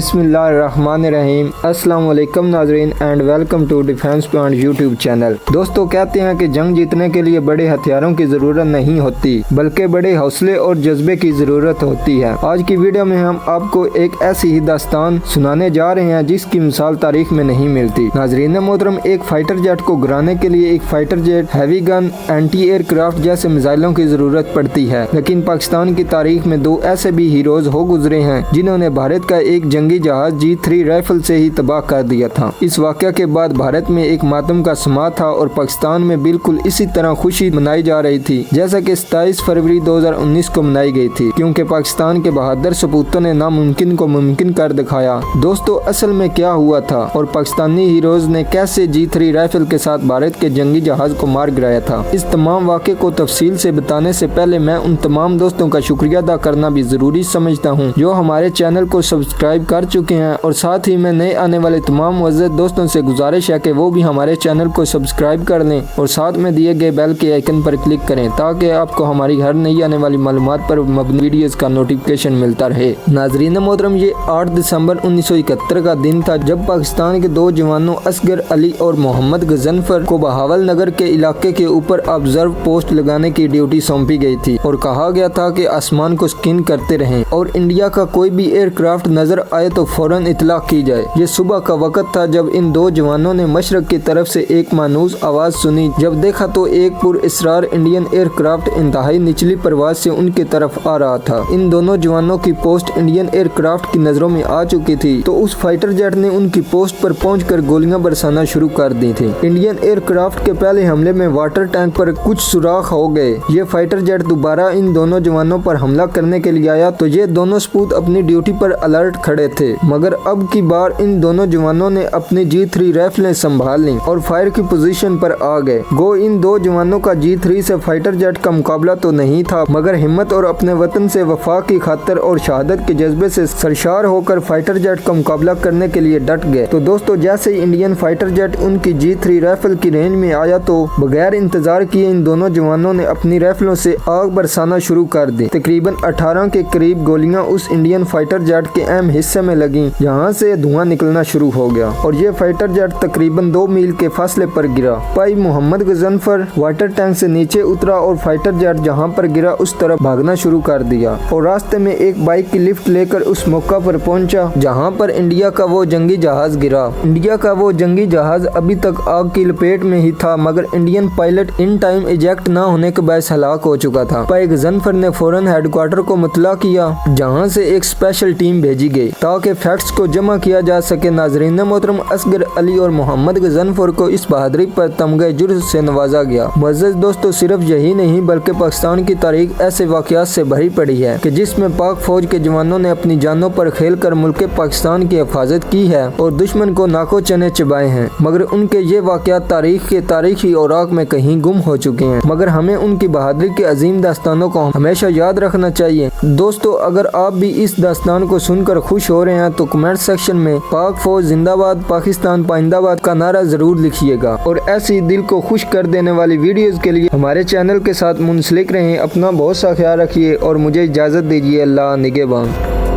बिस्मिल्लाहिर्रहमानिर्रहीम। अस्सलाम वालेकुम नाज़रीन and welcome to Defence Point YouTube channel. दोस्तों, कहते हैं कि जंग जीतने के लिए बड़े हथियारों की ज़रूरत नहीं होती बल्कि बड़े हौसले और जज्बे की ज़रूरत होती है। आज की वीडियो में हम आपको एक ऐसी ही दास्तान सुनाने जा रहे हैं जिसकी मिसाल तारीख में नहीं मिलती। नाज़रीन मोहतरम, एक फाइटर जेट को गिराने के लिए एक fighter jet, heavy gun, anti aircraft जैसे मिसाइलों की ज़रूरत पड़ती है, लेकिन पाकिस्तान की तारीख में दो ऐसे भी हीरोज हो गुजरे हैं जिन्होंने भारत का एक जंगी जहाज G3 राइफल से ही तबाह कर दिया था। इस वाक़या के बाद भारत में एक मातम का समा था और पाकिस्तान में बिल्कुल इसी तरह खुशी मनाई जा रही थी जैसा कि 27 फरवरी 2019 को मनाई गई थी, क्योंकि पाकिस्तान के बहादुर सपूतों ने नामुमकिन को मुमकिन कर दिखाया। दोस्तों, असल में क्या हुआ था और पाकिस्तानी हीरोज ने कैसे G3 राइफल के साथ भारत के जंगी जहाज को मार गिराया था, इस तमाम वाक़े को तफसील से बताने से पहले मैं उन तमाम दोस्तों का शुक्रिया अदा करना भी जरूरी समझता हूँ जो हमारे चैनल को सब्सक्राइब कर चुके हैं, और साथ ही मैं नए आने वाले तमाम मुअज़्ज़ज़ दोस्तों से गुजारिश है कि वो भी हमारे चैनल को सब्सक्राइब कर लें और साथ में दिए गए बेल के आइकन पर क्लिक करें ताकि आपको हमारी हर नई आने वाली मालूमात पर मबनी वीडियोस का नोटिफिकेशन मिलता रहे। नाज़रीन मोहतरम, ये 8 दिसंबर 1971 का दिन था जब पाकिस्तान के दो जवानों असगर अली और मोहम्मद गजनफर को बहावल नगर के इलाके के ऊपर ऑब्जर्व पोस्ट लगाने की ड्यूटी सौंपी गई थी और कहा गया था कि आसमान को स्किन करते रहें और इंडिया का कोई भी एयरक्राफ्ट नजर आए तो फौरन इतला की जाए। ये सुबह का वक्त था जब इन दो जवानों ने मशरक की तरफ से एक मानूस आवाज सुनी। जब देखा तो एक पुरअसरार इंडियन एयरक्राफ्ट इंतहाई निचली परवाज से उनकी तरफ आ रहा था। इन दोनों जवानों की पोस्ट इंडियन एयरक्राफ्ट की नजरों में आ चुकी थी तो उस फाइटर जेट ने उनकी पोस्ट पर पहुंचकर गोलियां बरसाना शुरू कर दी थी। इंडियन एयरक्राफ्ट के पहले हमले में वाटर टैंक पर कुछ सुराख हो गए। ये फाइटर जेट दोबारा इन दोनों जवानों पर हमला करने के लिए आया तो ये दोनों सपूत अपनी ड्यूटी पर अलर्ट खड़े थे, मगर अब की बार इन दोनों जवानों ने अपनी G3 राइफलें संभाल ली और फायर की पोजीशन पर आ गए। गो इन दो जवानों का G3 से फाइटर जेट का मुकाबला तो नहीं था, मगर हिम्मत और अपने वतन से वफा की खातिर और शहादत के जज्बे से सरशार होकर फाइटर जेट का मुकाबला करने के लिए डट गए। तो दोस्तों, जैसे ही इंडियन फाइटर जेट उनकी G3 राइफल की रेंज में आया तो बगैर इंतजार किए इन दोनों जवानों ने अपनी राइफलों से आग बरसाना शुरू कर दी। तकरीबन 18 के करीब गोलियां उस इंडियन फाइटर जेट के अहम हिस्से में लगी, जहां से धुआं निकलना शुरू हो गया और ये फाइटर जेट तकरीबन 2 मील के फासले पर गिरा। भाई मोहम्मद गजनफर वाटर टैंक से नीचे उतरा और फाइटर जेट जहां पर गिरा उस तरफ भागना शुरू कर दिया और रास्ते में एक बाइक की लिफ्ट लेकर उस मौका पर पहुंचा जहां पर इंडिया का वो जंगी जहाज गिरा। इंडिया का वो जंगी जहाज अभी तक आग की लपेट में ही था, मगर Indian pilot in time eject न होने के बायस हलाक हो चुका था। भाई गजनफर ने फौरन हेडक्वार्टर को मुतला किया, जहां से एक स्पेशल टीम भेजी गई ताकि फैक्ट्स को जमा किया जा सके। नाज़रीन मोहतरम, असगर अली और मोहम्मद गजनफर को इस बहादुरी पर तमगे जुर्म से नवाजा गया। मुअज़्ज़ज़ दोस्तों, सिर्फ यही नहीं बल्कि पाकिस्तान की तारीख ऐसे वाक़यात से भरी पड़ी है कि जिसमें पाक फौज के जवानों ने अपनी जानों पर खेल कर मुल्क पाकिस्तान की हिफाजत की है और दुश्मन को नाको चने चबाए हैं, मगर उनके ये वाक़यात तारीख के तारीखी औराक में कहीं गुम हो चुके हैं, मगर हमें उनकी बहादुरी के अजीम दास्तानों को हमेशा याद रखना चाहिए। दोस्तों, अगर आप भी इस दास्तान को सुनकर खुश हो रहे हैं तो कमेंट सेक्शन में पाक फौज जिंदाबाद, पाकिस्तान पाइंदाबाद का नारा जरूर लिखिएगा और ऐसी दिल को खुश कर देने वाली वीडियोस के लिए हमारे चैनल के साथ मुंसलिक रहें। अपना बहुत सा ख्याल रखिए और मुझे इजाज़त दीजिए। अल्लाह निगहबान।